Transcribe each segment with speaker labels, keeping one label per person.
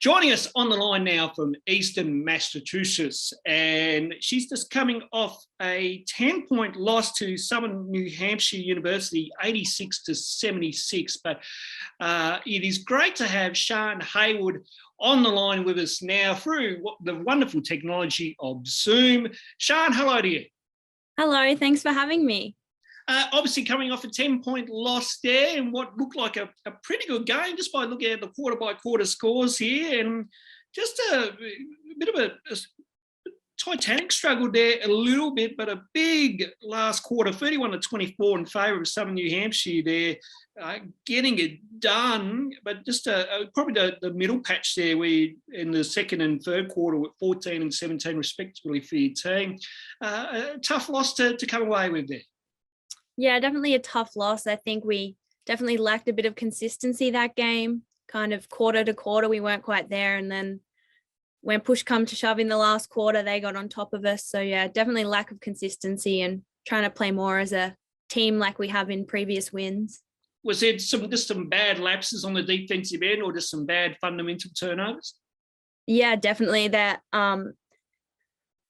Speaker 1: Joining us on the line now from Eastern Massachusetts, and she's just coming off a 10-point loss to Southern New Hampshire University, 86-76. But it is great to have Sharn Hayward on the line with us now through the wonderful technology of Zoom. Sharn, hello to you.
Speaker 2: Hello, thanks for having me.
Speaker 1: Obviously coming off a 10-point loss there and what looked like a pretty good game just by looking at the quarter-by-quarter scores here, and just a bit of a titanic struggle there a little bit, but a big last quarter, 31-24 in favour of Southern New Hampshire there, getting it done. But just probably the middle patch there where in the second and third quarter with 14 and 17 respectively for your team. A tough loss to come away with there.
Speaker 2: Yeah, definitely a tough loss. I think we definitely lacked a bit of consistency that game. Kind of quarter to quarter, we weren't quite there. And then when push come to shove in the last quarter, they got on top of us. So yeah, definitely lack of consistency and trying to play more as a team like we have in previous wins.
Speaker 1: Was there just some bad lapses on the defensive end or just some bad fundamental turnovers?
Speaker 2: Yeah, definitely. That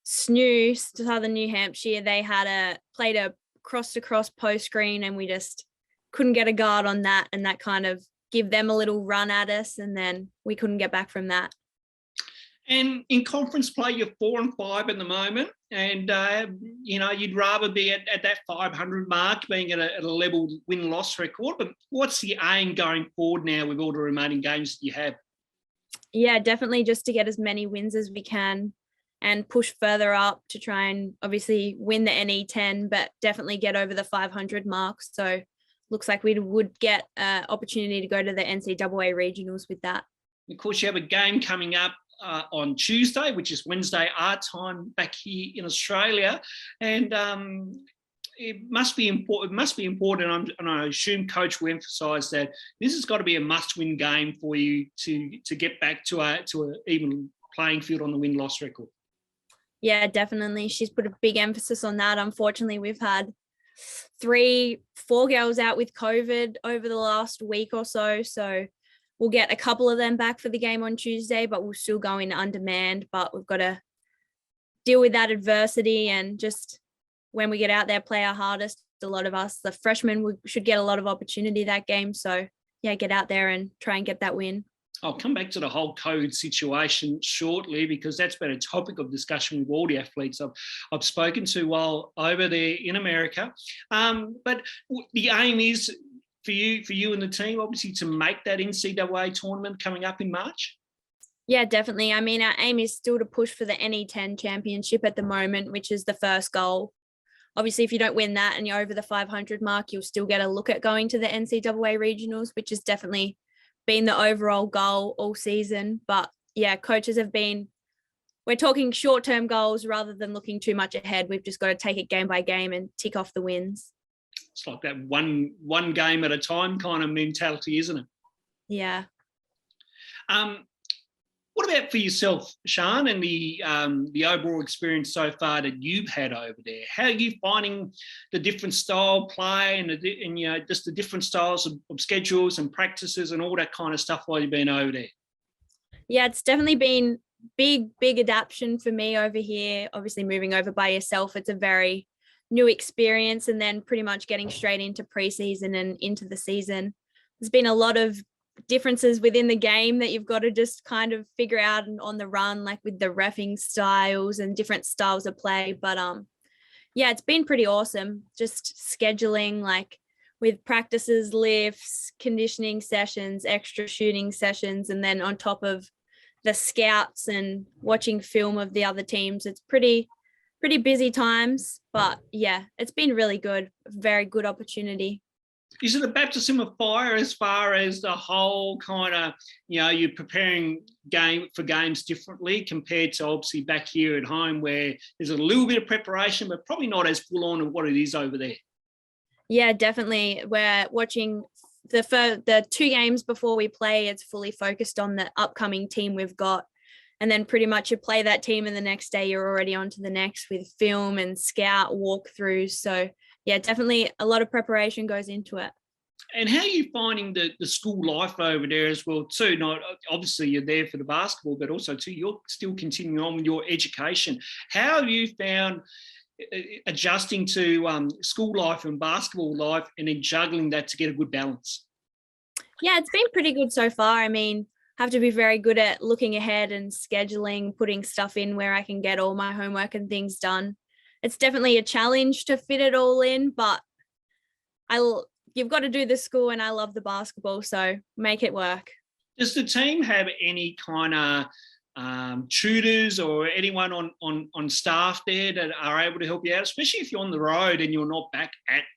Speaker 2: SNU, Southern New Hampshire, they had played a cross-to-cross post screen and we just couldn't get a guard on that, and that kind of give them a little run at us, and then we couldn't get back from that.
Speaker 1: And in conference play, you're 4-5 at the moment, and you'd rather be at that 500 mark, being at a level win-loss record. But what's the aim going forward now with all the remaining games that you have?
Speaker 2: Yeah, definitely just to get as many wins as we can and push further up to try and obviously win the NE10, but definitely get over the 500 mark. So looks like we would get an opportunity to go to the NCAA regionals with that.
Speaker 1: Of course, you have a game coming up on Tuesday, which is Wednesday our time back here in Australia. And it must be important. It must be important, and I assume Coach will emphasise that this has got to be a must-win game for you to get back to a even playing field on the win-loss record.
Speaker 2: Yeah, definitely. She's put a big emphasis on that. Unfortunately, we've had 3-4 girls out with COVID over the last week or so. So we'll get a couple of them back for the game on Tuesday, but we'll still go in undemand. But we've got to deal with that adversity and just when we get out there, play our hardest. A lot of us, the freshmen, should get a lot of opportunity that game. So yeah, get out there and try and get that win.
Speaker 1: I'll come back to the whole COVID situation shortly, because that's been a topic of discussion with all the athletes I've spoken to while over there in America. But the aim is for you and the team, obviously, to make that NCAA tournament coming up in March.
Speaker 2: Yeah, definitely. I mean, our aim is still to push for the NE10 championship at the moment, which is the first goal. Obviously, if you don't win that and you're over the 500 mark, you'll still get a look at going to the NCAA regionals, which is definitely been the overall goal all season. But yeah, coaches we're talking short-term goals rather than looking too much ahead. We've just got to take it game by game and tick off the wins.
Speaker 1: It's like that one game at a time kind of mentality, isn't it?
Speaker 2: Yeah.
Speaker 1: What about for yourself, Sharn, and the overall experience so far that you've had over there? How are you finding the different style play and just the different styles of schedules and practices and all that kind of stuff while you've been over there?
Speaker 2: Yeah, it's definitely been big adaptation for me over here. Obviously, moving over by yourself, it's a very new experience, and then pretty much getting straight into preseason and into the season. There's been a lot of differences within the game that you've got to just kind of figure out on the run, like with the reffing styles and different styles of play. But yeah, it's been pretty awesome just scheduling, like with practices, lifts, conditioning sessions, extra shooting sessions, and then on top of the scouts and watching film of the other teams. It's pretty busy times, but yeah, it's been really good. Very good opportunity.
Speaker 1: Is it a baptism of fire as far as the whole kind of, you're preparing for games differently compared to obviously back here at home where there's a little bit of preparation, but probably not as full on of what it is over there?
Speaker 2: Yeah, definitely. We're watching the 2 games before we play. It's fully focused on the upcoming team we've got. And then pretty much you play that team and the next day you're already on to the next with film and scout walkthroughs. So yeah, definitely a lot of preparation goes into it.
Speaker 1: And how are you finding the school life over there as well too? Not obviously you're there for the basketball, but also too you're still continuing on with your education. How have you found adjusting to school life and basketball life, and then juggling that to get a good balance?
Speaker 2: Yeah, it's been pretty good so far. I mean, have to be very good at looking ahead and scheduling, putting stuff in where I can get all my homework and things done. It's definitely a challenge to fit it all in, but you've got to do the school, and I love the basketball, so make it work.
Speaker 1: Does the team have any kind of tutors or anyone on staff there that are able to help you out, especially if you're on the road and you're not back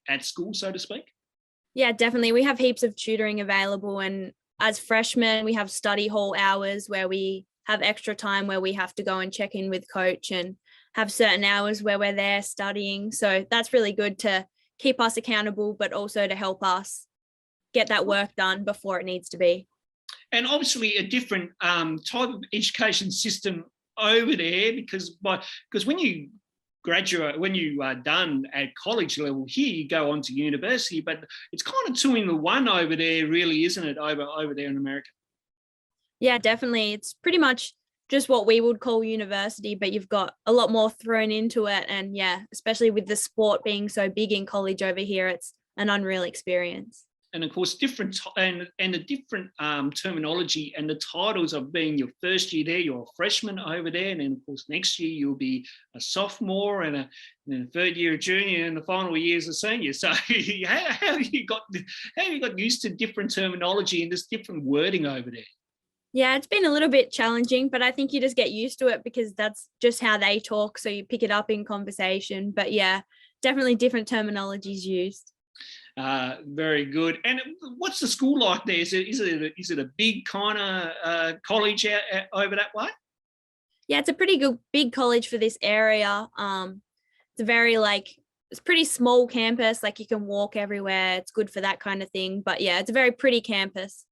Speaker 1: at school, so to speak?
Speaker 2: Yeah, definitely. We have heaps of tutoring available, and as freshmen, we have study hall hours where we have extra time where we have to go and check in with coach and have certain hours where we're there studying. So that's really good to keep us accountable, but also to help us get that work done before it needs to be.
Speaker 1: And obviously a different type of education system over there, because when you graduate, when you are done at college level here, you go on to university, but it's kind of two in the one over there, really, isn't it, over there in America?
Speaker 2: Yeah, definitely. It's pretty much just what we would call university, but you've got a lot more thrown into it. And yeah, especially with the sport being so big in college over here, it's an unreal experience.
Speaker 1: And of course, different the different terminology and the titles of being your first year there, you're a freshman over there, and then of course next year you'll be a sophomore, and then a third year a junior, and the final year is a senior. So how have you got used to different terminology and this different wording over there?
Speaker 2: Yeah, it's been a little bit challenging, but I think you just get used to it because that's just how they talk. So you pick it up in conversation. But yeah, definitely different terminologies used.
Speaker 1: Very good. And what's the school like there? Is it a big kind of college out over that way?
Speaker 2: Yeah, it's a pretty good big college for this area. It's a very it's pretty small campus. Like you can walk everywhere. It's good for that kind of thing. But yeah, it's a very pretty campus.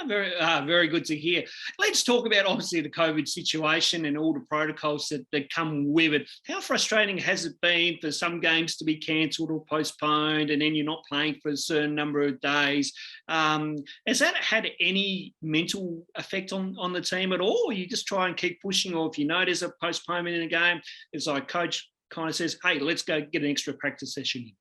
Speaker 1: Very good to hear. Let's talk about obviously the COVID situation and all the protocols that come with it. How frustrating has it been for some games to be cancelled or postponed, and then you're not playing for a certain number of days? Has that had any mental effect on the team at all? Or you just try and keep pushing, or if you know there's a postponement in a game, it's like coach kind of says, hey, let's go get an extra practice session in.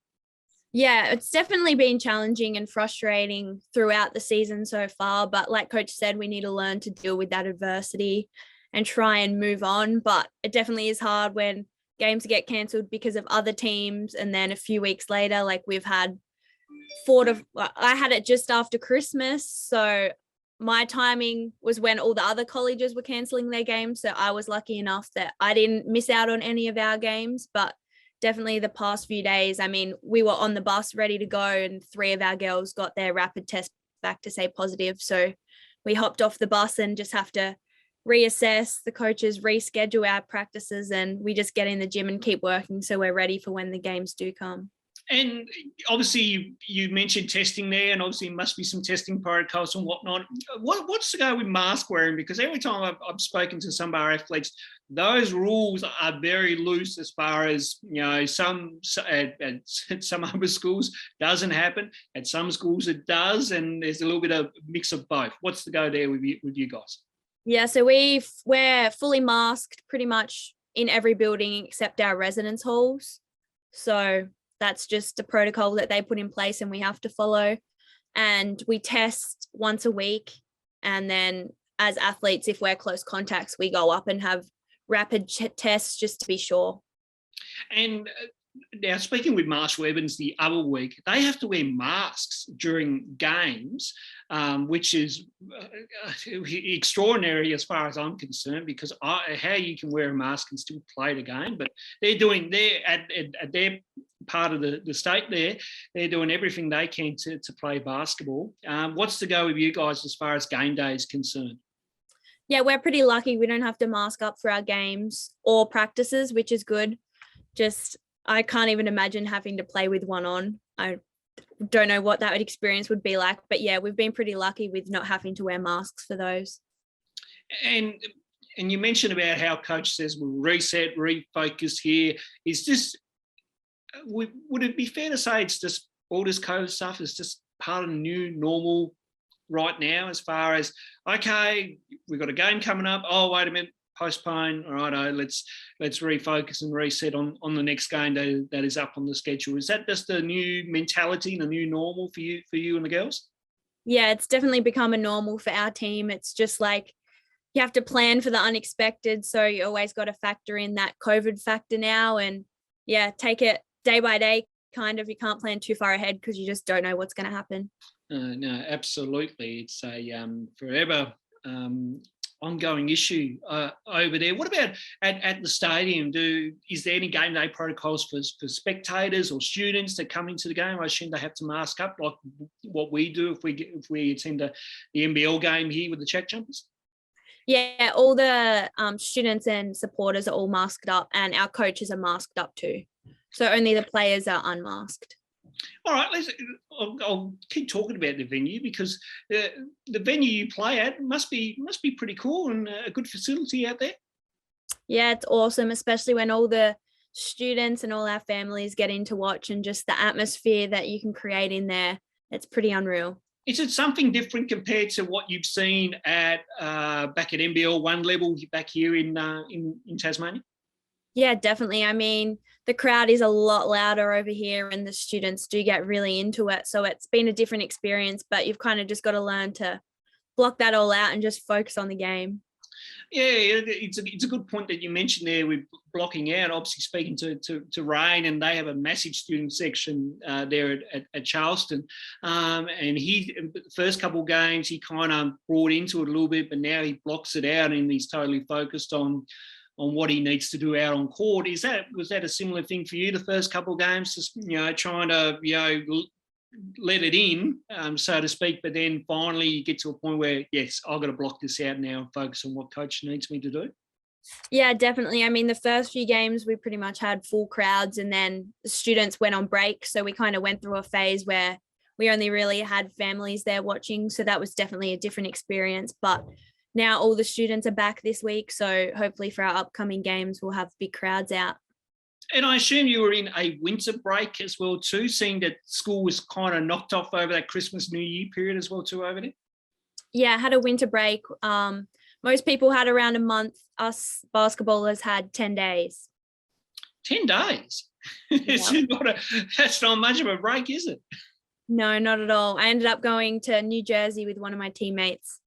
Speaker 2: Yeah, it's definitely been challenging and frustrating throughout the season so far. But like coach said, we need to learn to deal with that adversity and try and move on. But it definitely is hard when games get cancelled because of other teams. And then a few weeks later, like we've had I had it just after Christmas. So my timing was when all the other colleges were cancelling their games. So I was lucky enough that I didn't miss out on any of our games. But definitely the past few days, I mean, we were on the bus ready to go and 3 of our girls got their rapid test back to say positive. So we hopped off the bus and just have to reassess, the coaches reschedule our practices, and we just get in the gym and keep working so we're ready for when the games do come.
Speaker 1: And obviously you mentioned testing there, and obviously there must be some testing protocols and whatnot. What's to go with mask wearing? Because every time I've spoken to some of our athletes, those rules are very loose as far as, you know, at some other schools doesn't happen. At some schools it does, and there's a little bit of mix of both. What's to go there with you guys?
Speaker 2: Yeah, so we're fully masked pretty much in every building except our residence halls. So that's just a protocol that they put in place and we have to follow. And we test once a week. And then as athletes, if we're close contacts, we go up and have rapid tests just to be sure.
Speaker 1: And now, speaking with Marshall Evans the other week, they have to wear masks during games, which is extraordinary as far as I'm concerned, because how you can wear a mask and still play the game, but they're at their part of the state there, they're doing everything they can to play basketball. What's to go with you guys as far as game day is concerned?
Speaker 2: Yeah, we're pretty lucky. We don't have to mask up for our games or practices, which is good. I can't even imagine having to play with one on. I don't know what that experience would be like, but yeah, we've been pretty lucky with not having to wear masks for those.
Speaker 1: And you mentioned about how coach says we'll reset, refocus here. Would it be fair to say it's just all this COVID stuff is just part of the new normal right now, as far as, okay, we've got a game coming up. Oh, wait a minute, postpone. All right, let's refocus and reset on the next game that is up on the schedule. Is that just a new mentality and a new normal for you and the girls?
Speaker 2: Yeah, it's definitely become a normal for our team. It's just like you have to plan for the unexpected. So you always got to factor in that COVID factor now, and yeah, take it day by day. Kind of, you can't plan too far ahead because you just don't know what's going to happen.
Speaker 1: No, absolutely. It's a forever ongoing issue over there. What about at the stadium? Is there any game day protocols for spectators or students that come into the game? I assume they have to mask up like what we do if we attend the NBL game here with the check jumpers.
Speaker 2: Yeah, all the students and supporters are all masked up, and our coaches are masked up too. So only the players are unmasked.
Speaker 1: All right, I'll keep talking about the venue, because the venue you play at must be pretty cool and a good facility out there.
Speaker 2: Yeah, it's awesome, especially when all the students and all our families get in to watch, and just the atmosphere that you can create in there. It's pretty unreal.
Speaker 1: Is it something different compared to what you've seen at back at NBL 1 level back here in Tasmania?
Speaker 2: Yeah, definitely. I mean, the crowd is a lot louder over here, and the students do get really into it. So it's been a different experience, but you've kind of just got to learn to block that all out and just focus on the game.
Speaker 1: Yeah, it's a good point that you mentioned there with blocking out. Obviously, speaking to Rain, and they have a massive student section there at Charleston. And the first couple of games, he kind of brought into it a little bit, but now he blocks it out and he's totally focused on what he needs to do out on court. Was that a similar thing for you the first couple of games, just trying to let it in, so to speak, but then finally you get to a point where, yes, I've got to block this out now and focus on what coach needs me to do?
Speaker 2: Yeah, definitely. I mean, the first few games we pretty much had full crowds, and then the students went on break, so we kind of went through a phase where we only really had families there watching, so that was definitely a different experience. But now all the students are back this week, so hopefully for our upcoming games we'll have big crowds out.
Speaker 1: And I assume you were in a winter break as well too, seeing that school was kind of knocked off over that Christmas New Year period as well too over there? Yeah,
Speaker 2: I had a winter break. Most people had around a month. Us basketballers had 10 days.
Speaker 1: 10 days? That's not much of a break, is it?
Speaker 2: No, not at all. I ended up going to New Jersey with one of my teammates.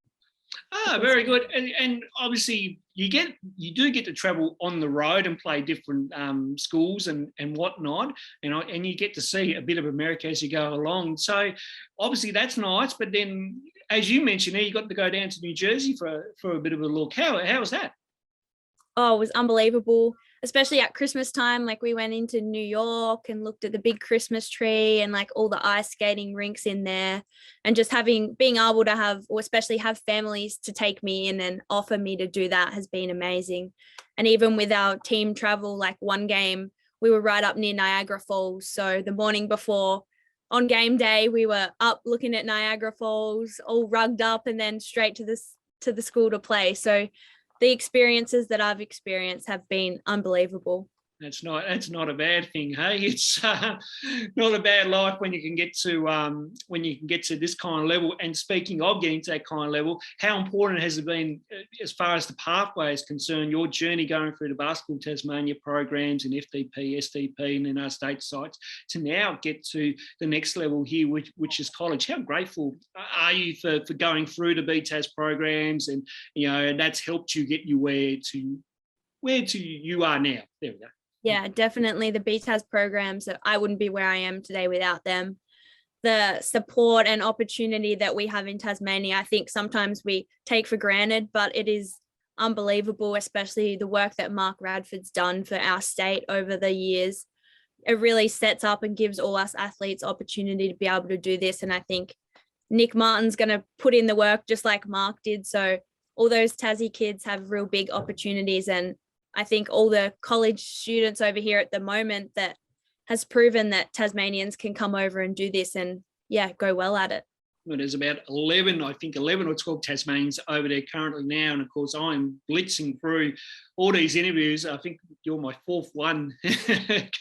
Speaker 1: Very good. And obviously you do get to travel on the road and play different schools and whatnot, and you get to see a bit of America as you go along. So obviously that's nice. But then, as you mentioned, you got to go down to New Jersey for a bit of a look. How was that?
Speaker 2: Oh, it was unbelievable, especially at Christmas time. Like, we went into New York and looked at the big Christmas tree and like all the ice skating rinks in there, and just being able to have, or especially have families to take me in and offer me to do that has been amazing. And even with our team travel, like one game, we were right up near Niagara Falls. So the morning before, on game day, we were up looking at Niagara Falls, all rugged up, and then straight to the school to play. So the experiences that I've experienced have been unbelievable.
Speaker 1: That's not a bad thing, hey. It's not a bad life when you can get to this kind of level. And speaking of getting to that kind of level, how important has it been, as far as the pathway is concerned, your journey going through the Basketball Tasmania programs and FDP, SDP, and then our state sites, to now get to the next level here, which is college? How grateful are you for going through the BTAS programs, and that's helped you get you where you are now? There we go.
Speaker 2: Yeah, definitely. The BTAS programs, I wouldn't be where I am today without them. The support and opportunity that we have in Tasmania, I think sometimes we take for granted, but it is unbelievable, especially the work that Mark Radford's done for our state over the years. It really sets up and gives all us athletes opportunity to be able to do this. And I think Nick Martin's going to put in the work just like Mark did. So all those Tassie kids have real big opportunities, and I think all the college students over here at the moment that has proven that Tasmanians can come over and do this and, yeah, go well at it.
Speaker 1: there's about 11 or 12 Tasmanians over there currently now. And of course, I'm blitzing through all these interviews. I think you're my fourth one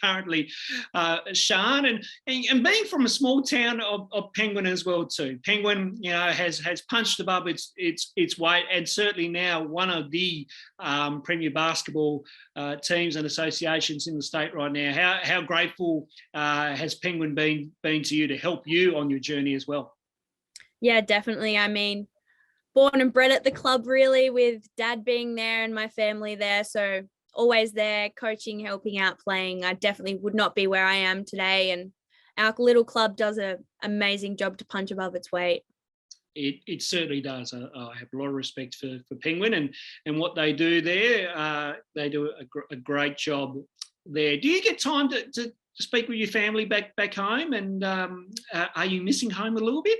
Speaker 1: currently, Sharn. And being from a small town of Penguin as well too. Penguin, has punched above its weight, and certainly now one of the premier basketball teams and associations in the state right now. How grateful has Penguin been to you to help you on your journey as well?
Speaker 2: Yeah, definitely. I mean, born and bred at the club, really, with dad being there and my family there. So always there, coaching, helping out, playing. I definitely would not be where I am today. And our little club does an amazing job to punch above its weight.
Speaker 1: It certainly does. I have a lot of respect for Penguin and what they do there. They do a great job there. Do you get time to speak with your family back home? And are you missing home a little bit?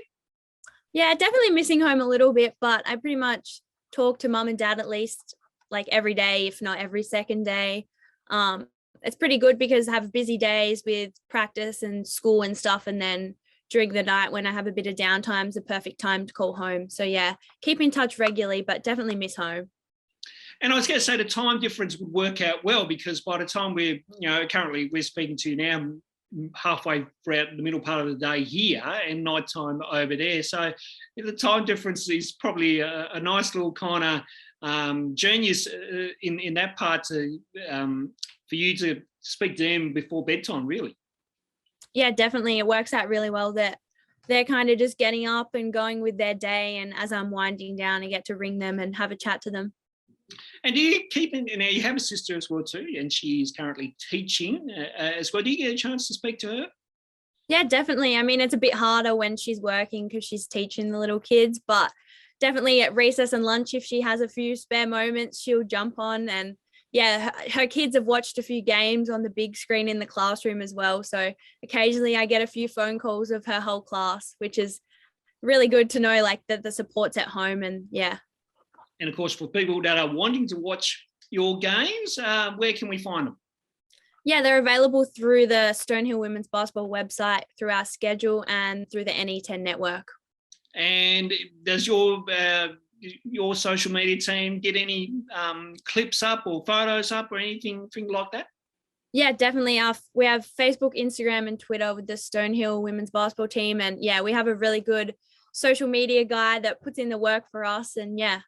Speaker 2: Yeah, definitely missing home a little bit, but I pretty much talk to mum and dad at least like every day, if not every second day. It's pretty good because I have busy days with practice and school and stuff, and then during the night when I have a bit of downtime is the perfect time to call home. So yeah, keep in touch regularly, but definitely miss home.
Speaker 1: And I was going to say the time difference would work out well, because by the time currently we're speaking to you now, halfway throughout the middle part of the day here and nighttime over there. So the time difference is probably a nice little kind of genius in that part for you to speak to them before bedtime, really.
Speaker 2: Yeah, definitely. It works out really well that they're kind of just getting up and going with their day. And as I'm winding down, I get to ring them and have a chat to them.
Speaker 1: And do you keep in, now you have a sister as well too, and she is currently teaching as well. Do you get a chance to speak to her?
Speaker 2: Yeah, definitely. I mean, it's a bit harder when she's working because she's teaching the little kids, but definitely at recess and lunch, if she has a few spare moments, she'll jump on. And yeah, her kids have watched a few games on the big screen in the classroom as well. So occasionally I get a few phone calls of her whole class, which is really good to know, like, that the support's at home. And yeah.
Speaker 1: And of course, for people that are wanting to watch your games, where can we find them?
Speaker 2: Yeah, they're available through the Stonehill Women's Basketball website, through our schedule, and through the NE10 network. And
Speaker 1: does your social media team get any clips up or photos up or anything like that?
Speaker 2: Yeah, definitely. We have Facebook, Instagram, and Twitter with the Stonehill Women's Basketball team. And yeah, we have a really good social media guy that puts in the work for us. And yeah.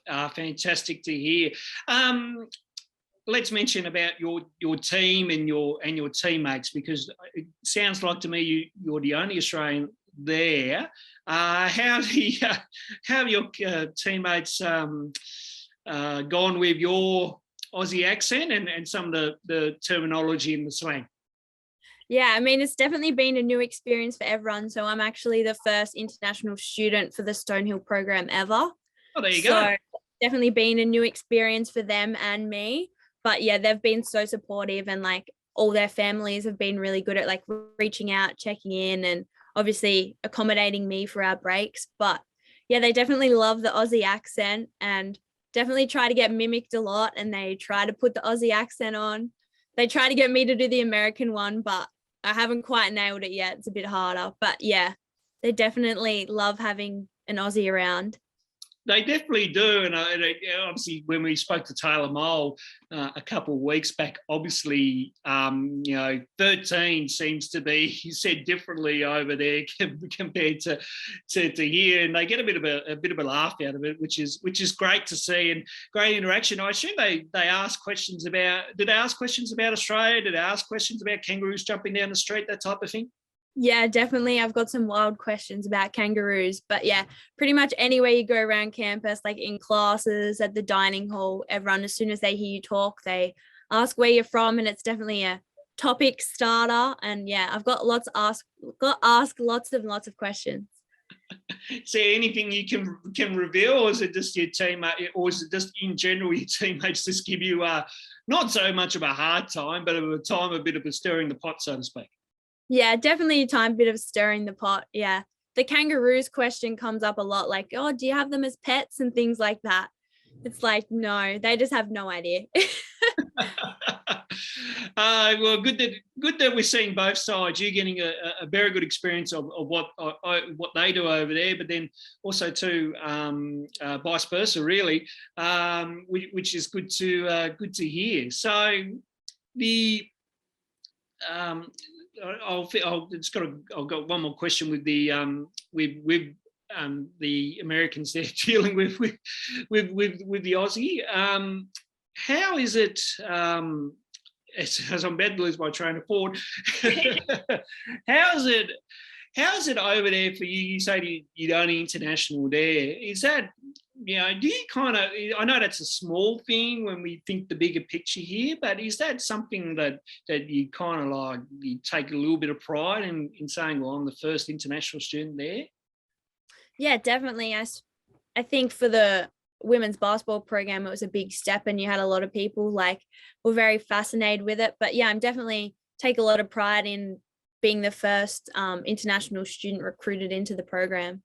Speaker 1: Fantastic to hear. Let's mention about your team and your teammates, because it sounds like to me you're the only Australian there. How have your teammates gone with your Aussie accent and some of the terminology and the slang?
Speaker 2: Yeah, I mean, it's definitely been a new experience for everyone. So I'm actually the first international student for the Stonehill program ever.
Speaker 1: Oh, there you go.
Speaker 2: Definitely been a new experience for them and me. But yeah, they've been so supportive, and like all their families have been really good at like reaching out, checking in, and obviously accommodating me for our breaks. But yeah, they definitely love the Aussie accent and definitely try to get mimicked a lot, and they try to put the Aussie accent on. They try to get me to do the American one, but I haven't quite nailed it yet. It's a bit harder. But yeah, they definitely love having an Aussie around.
Speaker 1: They definitely do, and obviously when we spoke to Taylor Mole a couple of weeks back, obviously 13 seems to be, he said, differently over there compared to here, and they get a bit of a laugh out of it, which is great to see, and great interaction. I assume they ask questions about. Did they ask questions about Australia? Did they ask questions about kangaroos jumping down the street, that type of thing? Yeah, definitely. I've got some wild questions about kangaroos, but yeah, pretty much anywhere you go around campus, like in classes, at the dining hall, everyone, as soon as they hear you talk, they ask where you're from, and it's definitely a topic starter. And yeah, I've got ask lots of questions. Is there anything you can reveal, or is it just your teammate, or is it just in general your teammates just give you not so much of a hard time, but a bit of a stirring the pot, so to speak? Yeah, definitely a bit of stirring the pot. Yeah. The kangaroos question comes up a lot, like, oh, do you have them as pets and things like that? It's like, no, they just have no idea. Well, good that we're seeing both sides. You're getting a very good experience of what they do over there, but then also too vice versa, really, which is good to hear. So the I've got one more question with the the Americans there dealing with the Aussie. How is it? As I'm about to lose my train of thought, how's it over there for you? You say you're the only international there. Is that, do you kind of, I know that's a small thing when we think the bigger picture here, but is that something that you kind of like, you take a little bit of pride in saying, well, I'm the first international student there?
Speaker 2: Yeah, definitely. I think for the women's basketball program, it was a big step, and you had a lot of people were very fascinated with it. But yeah, I'm definitely take a lot of pride in being the first international student recruited into the program.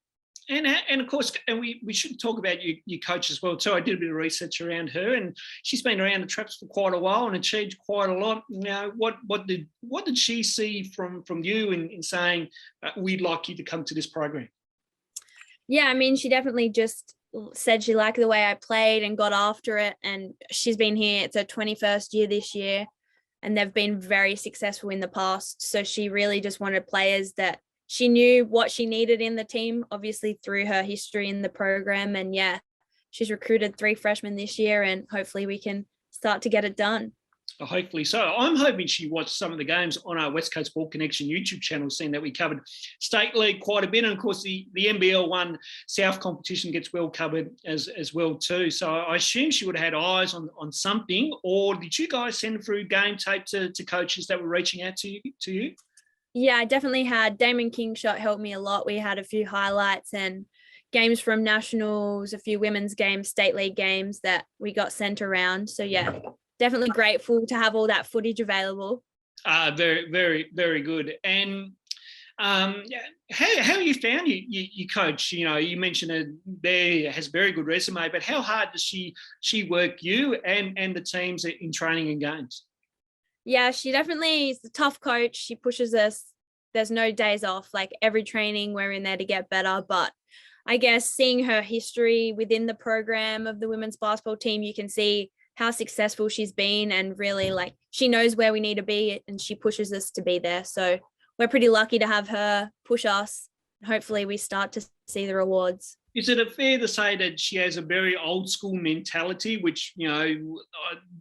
Speaker 1: And of course, and we should talk about your coach as well too. I did a bit of research around her, and she's been around the traps for quite a while and achieved quite a lot. Now, what did she see from you in saying we'd like you to come to this program?
Speaker 2: Yeah, I mean, she definitely just said she liked the way I played and got after it. And she's been here. It's her 21st year this year, and they've been very successful in the past. So she really just wanted players that she knew what she needed in the team, obviously through her history in the program. And yeah, she's recruited 3 freshmen this year, and hopefully we can start to get it done.
Speaker 1: Hopefully so. I'm hoping she watched some of the games on our West Coast Ball Connection YouTube channel, seeing that we covered State League quite a bit. And of course, the NBL 1 South competition gets well covered as well too. So I assume she would have had eyes on something. Or did you guys send through game tape to coaches that were reaching out to you?
Speaker 2: Yeah, I definitely had. Damon Kingshot helped me a lot. We had a few highlights and games from nationals, a few women's games, State League games that we got sent around. So yeah, definitely grateful to have all that footage available.
Speaker 1: Very, very, very good. And how you found your coach? You mentioned it there has a very good resume, but how hard does she work you and the teams in training and games?
Speaker 2: Yeah, she definitely is a tough coach. She pushes us. There's no days off. Like every training, we're in there to get better. But I guess seeing her history within the program of the women's basketball team, you can see how successful she's been, and really she knows where we need to be, and she pushes us to be there. So we're pretty lucky to have her push us. Hopefully we start to see the rewards.
Speaker 1: Is it fair to say that she has a very old school mentality, which,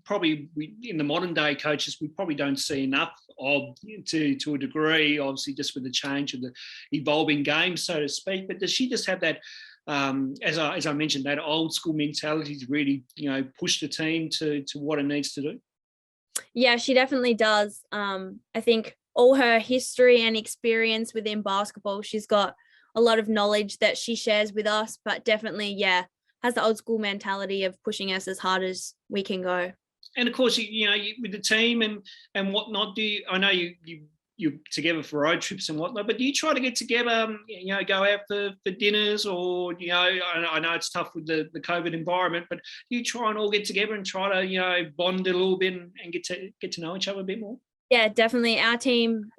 Speaker 1: probably in the modern day coaches, we probably don't see enough of to a degree, obviously just with the change of the evolving game, so to speak. But does she just have that, as I mentioned, that old school mentality to really, push the team to what it needs to do?
Speaker 2: Yeah, she definitely does. I think all her history and experience within basketball, she's got a lot of knowledge that she shares with us, but definitely, yeah, has the old school mentality of pushing us as hard as we can go.
Speaker 1: And of course, with the team and whatnot, I know you're together for road trips and whatnot, but do you try to get together, go out for dinners, or, I know it's tough with the COVID environment, but do you try and all get together and try to, bond a little bit and get to know each other a bit more?
Speaker 2: Yeah, definitely. Our team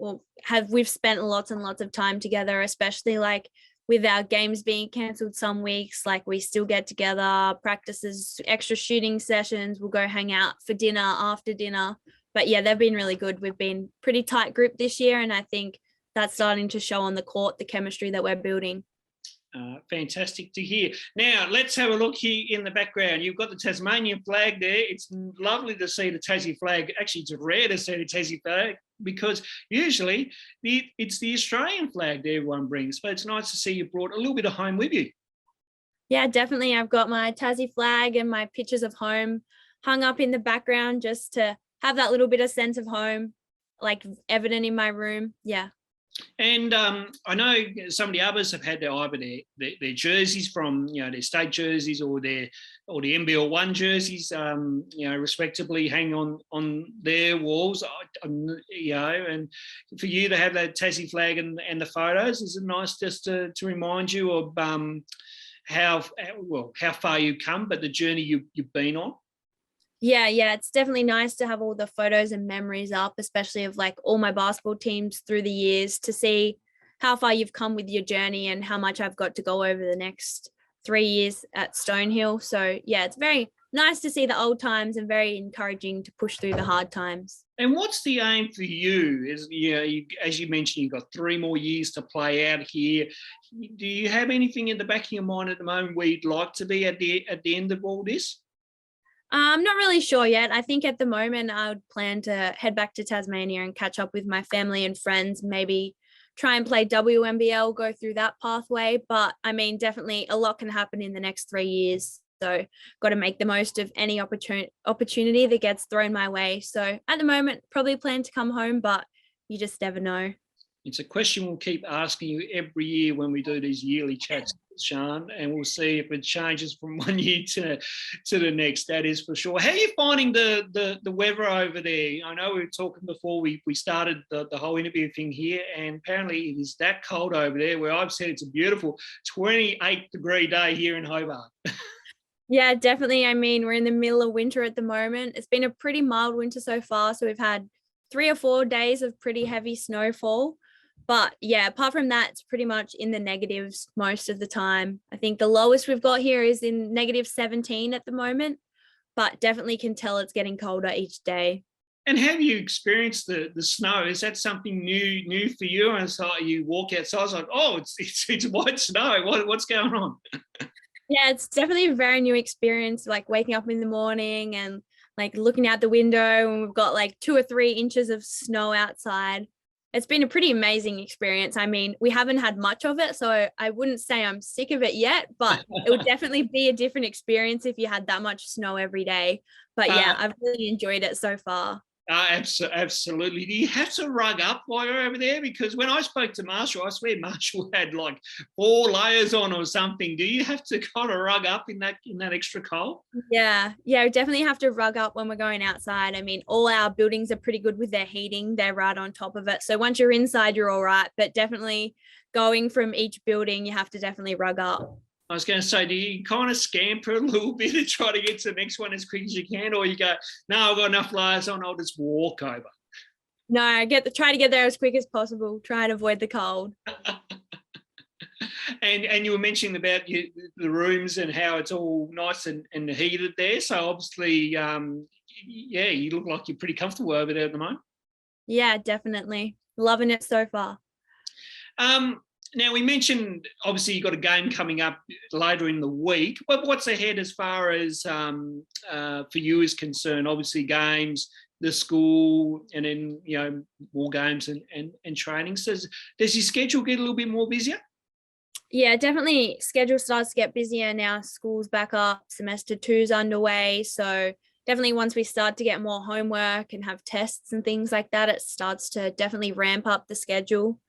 Speaker 2: we've spent lots and lots of time together, especially with our games being cancelled some weeks. We still get together, practices, extra shooting sessions. We'll go hang out for dinner after dinner. But yeah, they've been really good. We've been pretty tight group this year, and I think that's starting to show on the court, the chemistry that we're building.
Speaker 1: Fantastic to hear. Now, let's have a look here in the background. You've got the Tasmanian flag there. It's lovely to see the Tassie flag. Actually, it's rare to see the Tassie flag because usually it's the Australian flag that everyone brings. But it's nice to see you brought a little bit of home with you.
Speaker 2: Yeah, definitely. I've got my Tassie flag and my pictures of home hung up in the background just to have that little bit of sense of home, evident in my room. Yeah.
Speaker 1: And I know some of the others have had either their jerseys from their state jerseys or the NBL 1 jerseys, respectively, hang on their walls. And for you to have that Tassie flag and the photos, is it nice just to remind you of how far you've come, but the journey you've been on?
Speaker 2: Yeah, it's definitely nice to have all the photos and memories up, especially of like all my basketball teams through the years, to see how far you've come with your journey and how much I've got to go over the next 3 years at Stonehill. So yeah, it's very nice to see the old times and very encouraging to push through the hard times.
Speaker 1: And what's the aim for you? As you mentioned, you've got 3 more years to play out here. Do you have anything in the back of your mind at the moment where you'd like to be at the end of all this?
Speaker 2: I'm not really sure yet. I think at the moment I would plan to head back to Tasmania and catch up with my family and friends, maybe try and play WNBL, go through that pathway. But I mean, definitely a lot can happen in the next 3 years. So got to make the most of any opportunity that gets thrown my way. So at the moment, probably plan to come home, but you just never know.
Speaker 1: It's a question we'll keep asking you every year when we do these yearly chats, Sharn, and we'll see if it changes from one year to the next. That is for sure. How are you finding the weather over there? I know we were talking before we started the whole interview thing here, and apparently it is that cold over there, where I've said it's a beautiful 28-degree day here in Hobart.
Speaker 2: Yeah, definitely. I mean, we're in the middle of winter at the moment. It's been a pretty mild winter so far. So we've had 3 or 4 days of pretty heavy snowfall. But yeah, apart from that, it's pretty much in the negatives most of the time. I think the lowest we've got here is in -17 at the moment, but definitely can tell it's getting colder each day.
Speaker 1: And have you experienced the snow? Is that something new for you? And so you walk outside, it's like, oh, it's white snow. What's going on?
Speaker 2: Yeah, it's definitely a very new experience, like waking up in the morning and like looking out the window and we've got like 2 or 3 inches of snow outside. It's been a pretty amazing experience. I mean, we haven't had much of it, so I wouldn't say I'm sick of it yet, but it would definitely be a different experience if you had that much snow every day. But yeah, I've really enjoyed it so far.
Speaker 1: Absolutely. Do you have to rug up while you're over there? Because when I spoke to Marshall, I swear Marshall had like 4 layers on or something. Do you have to kind of rug up in that extra cold?
Speaker 2: Yeah, we definitely have to rug up when we're going outside. I mean, all our buildings are pretty good with their heating. They're right on top of it. So once you're inside, you're all right. But definitely going from each building, you have to definitely rug up.
Speaker 1: I was going to say, do you kind of scamper a little bit and try to get to the next one as quick as you can? Or you go, no, I've got enough layers on, I'll just walk over.
Speaker 2: No, try to get there as quick as possible. Try and avoid the cold.
Speaker 1: And you were mentioning about the rooms and how it's all nice and heated there. So obviously, yeah, you look like you're pretty comfortable over there at the moment.
Speaker 2: Yeah, definitely. Loving it so far.
Speaker 1: Now, we mentioned, obviously, you've got a game coming up later in the week. But what's ahead as far as for you is concerned? Obviously, games, the school, and then, more games and training. So does your schedule get a little bit more busier?
Speaker 2: Yeah, definitely. Schedule starts to get busier now. School's back up, semester 2's underway. So definitely once we start to get more homework and have tests and things like that, it starts to definitely ramp up the schedule.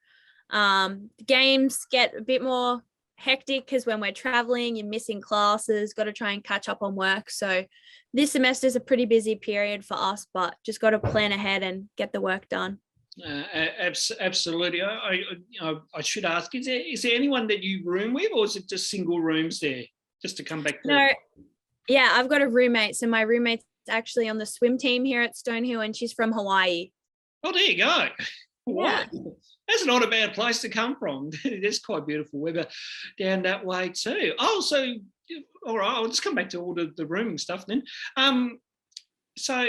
Speaker 2: Games get a bit more hectic because when we're traveling, you're missing classes, got to try and catch up on work. So this semester is a pretty busy period for us, but just got to plan ahead and get the work done.
Speaker 1: Absolutely. I should ask, is there anyone that you room with, or is it just single rooms there? Just to come back to
Speaker 2: No, yeah, I've got a roommate. So my roommate's actually on the swim team here at Stonehill and she's from Hawaii.
Speaker 1: Oh, there you go.
Speaker 2: Yeah.
Speaker 1: That's not a bad place to come from. There's quite beautiful weather down that way too. Oh, so all right, I'll just come back to all the rooming stuff then. So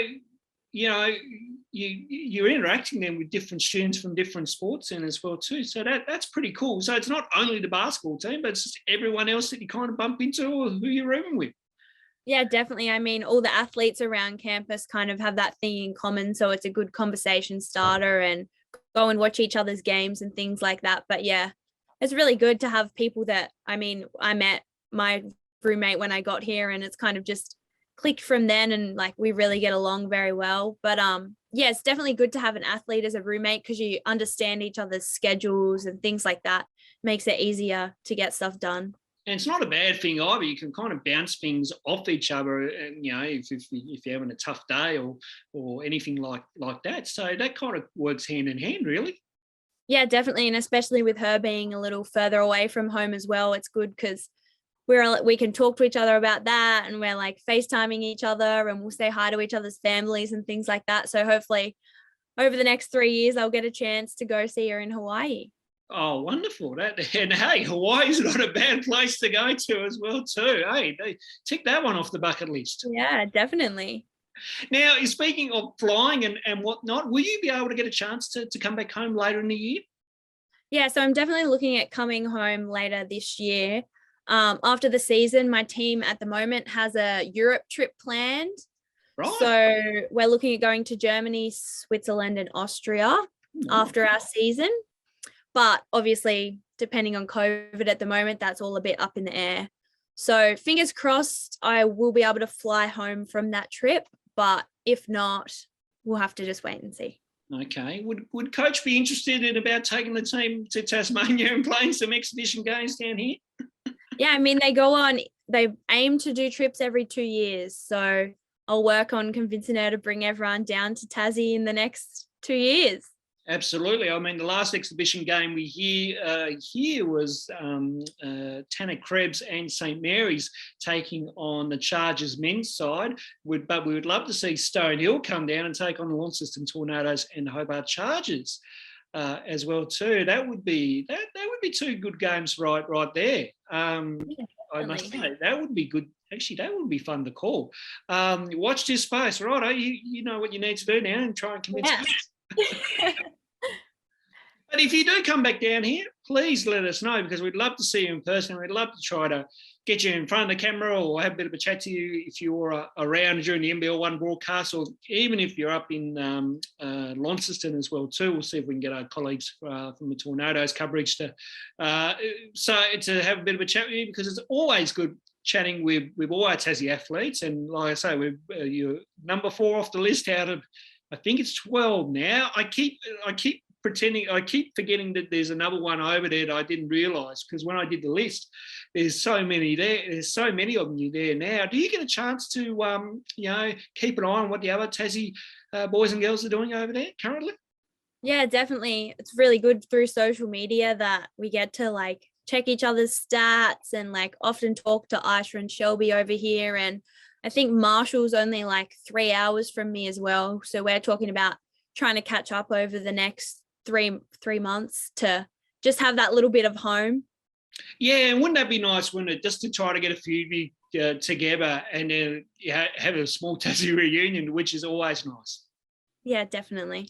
Speaker 1: you're interacting then with different students from different sports and as well too. So that's pretty cool. So it's not only the basketball team, but it's just everyone else that you kind of bump into or who you're rooming with.
Speaker 2: Yeah, definitely. I mean, all the athletes around campus kind of have that thing in common. So it's a good conversation starter and go and watch each other's games and things like that. But yeah, it's really good to have people that, I mean, I met my roommate when I got here and it's kind of just clicked from then and like we really get along very well. But yeah, it's definitely good to have an athlete as a roommate because you understand each other's schedules and things like that. Makes it easier to get stuff done.
Speaker 1: And it's not a bad thing either. You can kind of bounce things off each other, and if you're having a tough day or anything like that. So that kind of works hand in hand, really.
Speaker 2: Yeah, definitely, and especially with her being a little further away from home as well, it's good because we can talk to each other about that, and we're like FaceTiming each other, and we'll say hi to each other's families and things like that. So hopefully over the next 3 years, I'll get a chance to go see her in Hawaii.
Speaker 1: Oh, wonderful. And hey, Hawaii's not a bad place to go to as well too. Hey, they tick that one off the bucket list.
Speaker 2: Yeah, definitely.
Speaker 1: Now, speaking of flying and whatnot, will you be able to get a chance to come back home later in the year?
Speaker 2: Yeah, so I'm definitely looking at coming home later this year. After the season, my team at the moment has a Europe trip planned.
Speaker 1: Right.
Speaker 2: So we're looking at going to Germany, Switzerland, and Austria after our season. But obviously, depending on COVID at the moment, that's all a bit up in the air. So fingers crossed, I will be able to fly home from that trip. But if not, we'll have to just wait and see.
Speaker 1: Okay. Would Coach be interested in about taking the team to Tasmania and playing some exhibition games down here?
Speaker 2: Yeah, I mean, they aim to do trips every 2 years. So I'll work on convincing her to bring everyone down to Tassie in the next 2 years.
Speaker 1: Absolutely. I mean, the last exhibition game we here was Tanner Krebs and St Mary's taking on the Chargers men's side. But we would love to see Stonehill come down and take on the Launceston Tornadoes and Hobart Chargers as well too. That would be two good games right there. I must say that would be good. Actually, that would be fun to call. Watch this space, right? You know what you need to do now and try and convince us. But if you do come back down here, please let us know, because we'd love to see you in person. We'd love to try to get you in front of the camera or have a bit of a chat to you if you're around during the NBL One broadcast, or even if you're up in Launceston as well too. We'll see if we can get our colleagues from the Tornadoes coverage to have a bit of a chat with you, because it's always good chatting with all our Tassie athletes. And like I say, you're number 4 off the list out of, I think it's 12 now. I keep forgetting that there's another one over there that I didn't realise, because when I did the list, there's so many there. There's so many of you there now. Do you get a chance to, keep an eye on what the other Tassie boys and girls are doing over there currently?
Speaker 2: Yeah, definitely. It's really good through social media that we get to check each other's stats and often talk to Aisha and Shelby over here. And I think Marshall's only 3 hours from me as well. So we're talking about trying to catch up over the next three months to just have that little bit of home.
Speaker 1: Yeah, and wouldn't that be nice, wouldn't it, just to try to get a few together and then have a small Tassie reunion, which is always nice.
Speaker 2: Yeah, definitely.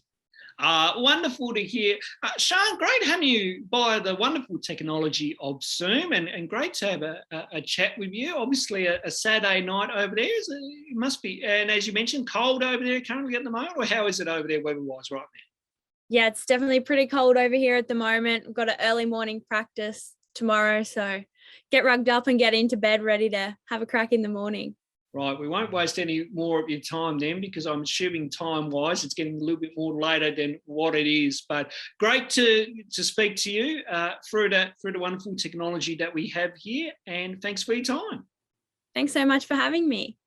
Speaker 1: Wonderful to hear. Sharn, great having you by the wonderful technology of Zoom, and great to have a chat with you. Obviously, a Saturday night over there. It must be, and as you mentioned, cold over there currently at the moment, or how is it over there weather-wise right now?
Speaker 2: Yeah, it's definitely pretty cold over here at the moment. We've got an early morning practice tomorrow, so get rugged up and get into bed ready to have a crack in the morning.
Speaker 1: Right, we won't waste any more of your time then, because I'm assuming time-wise it's getting a little bit more later than what it is. But great to speak to you through the wonderful technology that we have here, and thanks for your time.
Speaker 2: Thanks so much for having me.